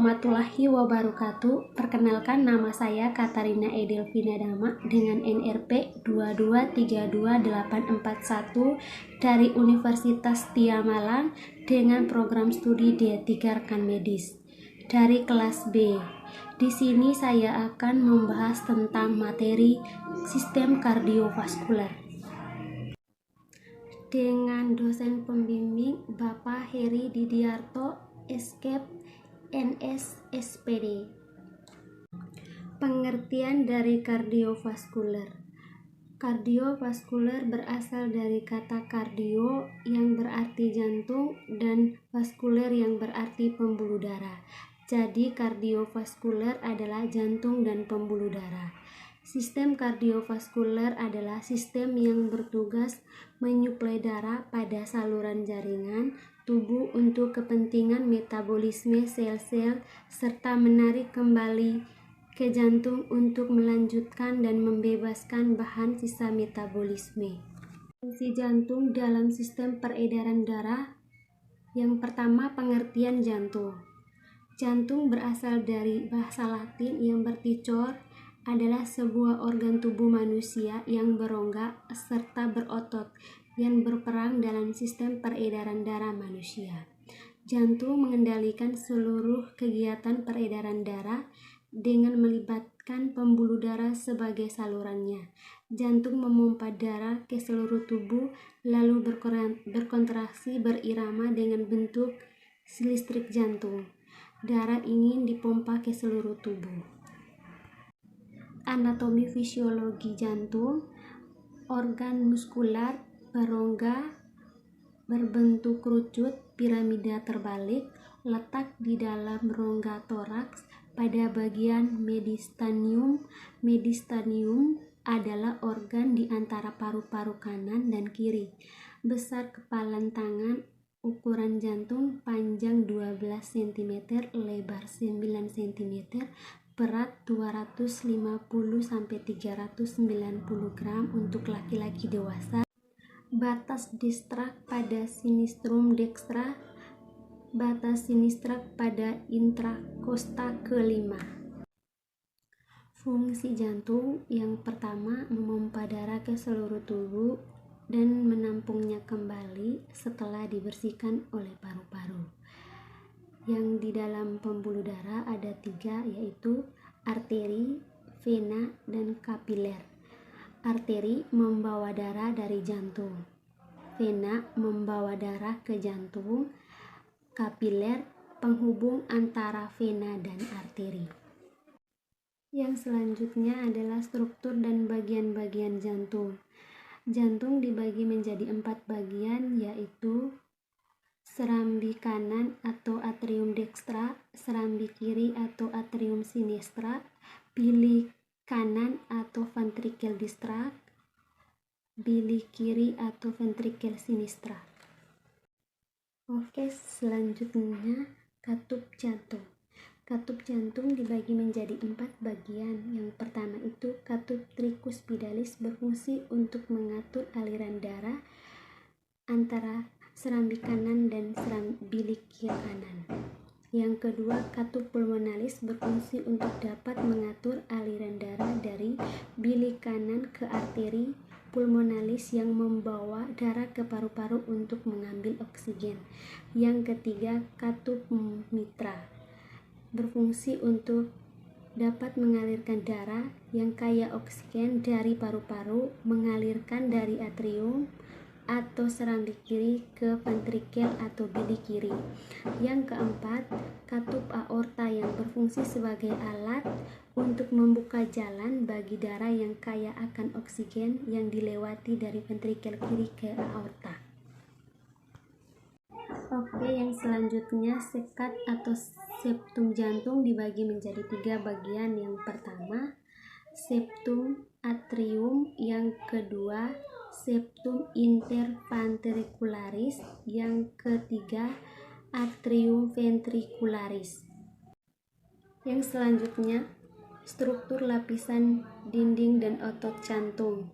warahmatullahi wabarakatuh. Perkenalkan, nama saya Katarina Edelvina Dama dengan NRP 2232841 dari Universitas Tia Malang dengan program studi D3 Rekan Medis dari kelas B. Di sini saya akan membahas tentang materi sistem kardiovaskuler dengan dosen pembimbing Bapak Heri Didiarto Escape NS SPD. Pengertian dari kardiovaskuler. Kardiovaskuler berasal dari kata kardio yang berarti jantung dan vaskuler yang berarti pembuluh darah. Jadi kardiovaskuler adalah jantung dan pembuluh darah. Sistem kardiovaskuler adalah sistem yang bertugas menyuplai darah pada saluran jaringan tubuh untuk kepentingan metabolisme sel-sel serta menarik kembali ke jantung untuk melanjutkan dan membebaskan bahan sisa metabolisme. Fungsi jantung dalam sistem peredaran darah. Yang pertama, pengertian jantung. Jantung berasal dari bahasa Latin yang berarti cor, adalah sebuah organ tubuh manusia yang berongga serta berotot yang berperan dalam sistem peredaran darah manusia. Jantung mengendalikan seluruh kegiatan peredaran darah dengan melibatkan pembuluh darah sebagai salurannya. Jantung memompa darah ke seluruh tubuh lalu berkontraksi berirama dengan bentuk listrik jantung. Darah ingin dipompa ke seluruh tubuh. Anatomi fisiologi jantung. Organ muskular berongga berbentuk kerucut piramida terbalik, letak di dalam rongga toraks pada bagian mediastinium. Mediastinium adalah organ di antara paru-paru kanan dan kiri. Besar kepalan tangan, ukuran jantung panjang 12 cm, lebar 9 cm, berat 250-390 gram untuk laki-laki dewasa. Batas distrak pada sinistrum dextra, batas sinistrak pada intrakosta kelima. Fungsi jantung yang pertama, memompa darah ke seluruh tubuh dan menampungnya kembali setelah dibersihkan oleh paru-paru. Yang di dalam pembuluh darah ada 3, yaitu arteri, vena, dan kapiler. Arteri membawa darah dari jantung, vena membawa darah ke jantung, kapiler penghubung antara vena dan arteri. Yang selanjutnya adalah struktur dan bagian-bagian jantung. Jantung dibagi menjadi 4 bagian, yaitu serambi kanan atau atrium dextra, serambi kiri atau atrium sinistra, bilik kanan atau ventricle distract, bilik kiri atau ventricle sinistra. Oke, selanjutnya katup jantung. Katup jantung dibagi menjadi 4 bagian. Yang pertama itu katup tricuspidalis, berfungsi untuk mengatur aliran darah antara serambi kanan dan serambi bilik kiri kanan. Yang kedua, katup pulmonalis, berfungsi untuk dapat mengatur aliran darah dari bilik kanan ke arteri pulmonalis yang membawa darah ke paru-paru untuk mengambil oksigen. Yang ketiga, katup mitra, berfungsi untuk dapat mengalirkan darah yang kaya oksigen dari paru-paru, mengalirkan dari atrium atau serambi kiri ke ventrikel atau bilik kiri. Yang keempat, katup aorta yang berfungsi sebagai alat untuk membuka jalan bagi darah yang kaya akan oksigen yang dilewati dari ventrikel kiri ke aorta. Oke, yang selanjutnya sekat atau septum jantung dibagi menjadi 3 bagian. Yang pertama, septum atrium, yang kedua septum interventricularis, yang ketiga atrium ventricularis. Yang selanjutnya, struktur lapisan dinding dan otot jantung.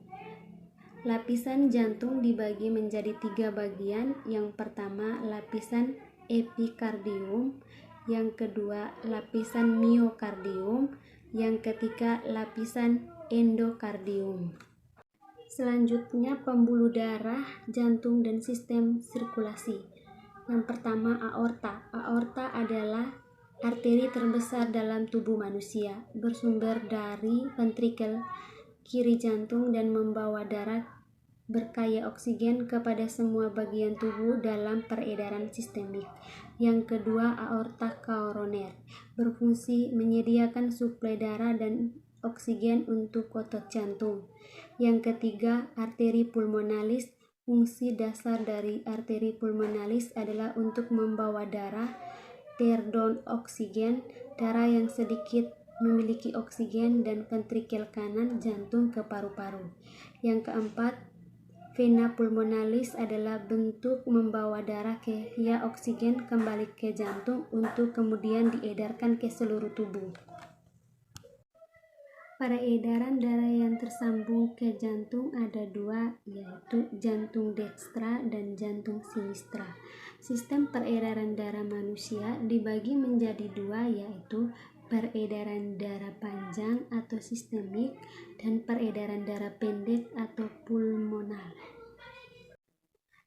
Lapisan jantung dibagi menjadi 3 bagian. Yang pertama, lapisan epikardium, yang kedua lapisan miokardium, yang ketiga lapisan endokardium. Selanjutnya pembuluh darah, jantung, dan sistem sirkulasi. Yang pertama aorta. Aorta adalah arteri terbesar dalam tubuh manusia, bersumber dari ventrikel kiri jantung dan membawa darah berkaya oksigen kepada semua bagian tubuh dalam peredaran sistemik. Yang kedua aorta koroner, berfungsi menyediakan suplai darah dan oksigen untuk otot jantung. Yang ketiga arteri pulmonalis, fungsi dasar dari arteri pulmonalis adalah untuk membawa darah teardon oksigen, darah yang sedikit memiliki oksigen dan ventrikel kanan jantung ke paru-paru. Yang keempat vena pulmonalis adalah bentuk membawa darah kaya oksigen kembali ke jantung untuk kemudian diedarkan ke seluruh tubuh. Peredaran darah yang tersambung ke jantung ada dua, yaitu jantung dekstra dan jantung sinistra. Sistem peredaran darah manusia dibagi menjadi dua, yaitu peredaran darah panjang atau sistemik dan peredaran darah pendek atau pulmonal.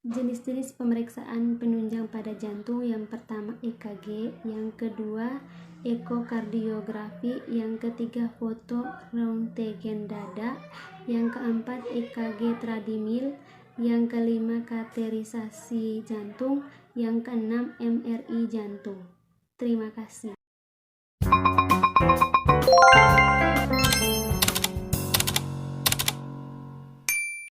Jenis-jenis pemeriksaan penunjang pada jantung, yang pertama EKG, yang kedua ekokardiografi, yang ketiga foto röntgen dada, yang keempat EKG tradimil, yang kelima kateterisasi jantung, yang keenam MRI jantung. Terima kasih.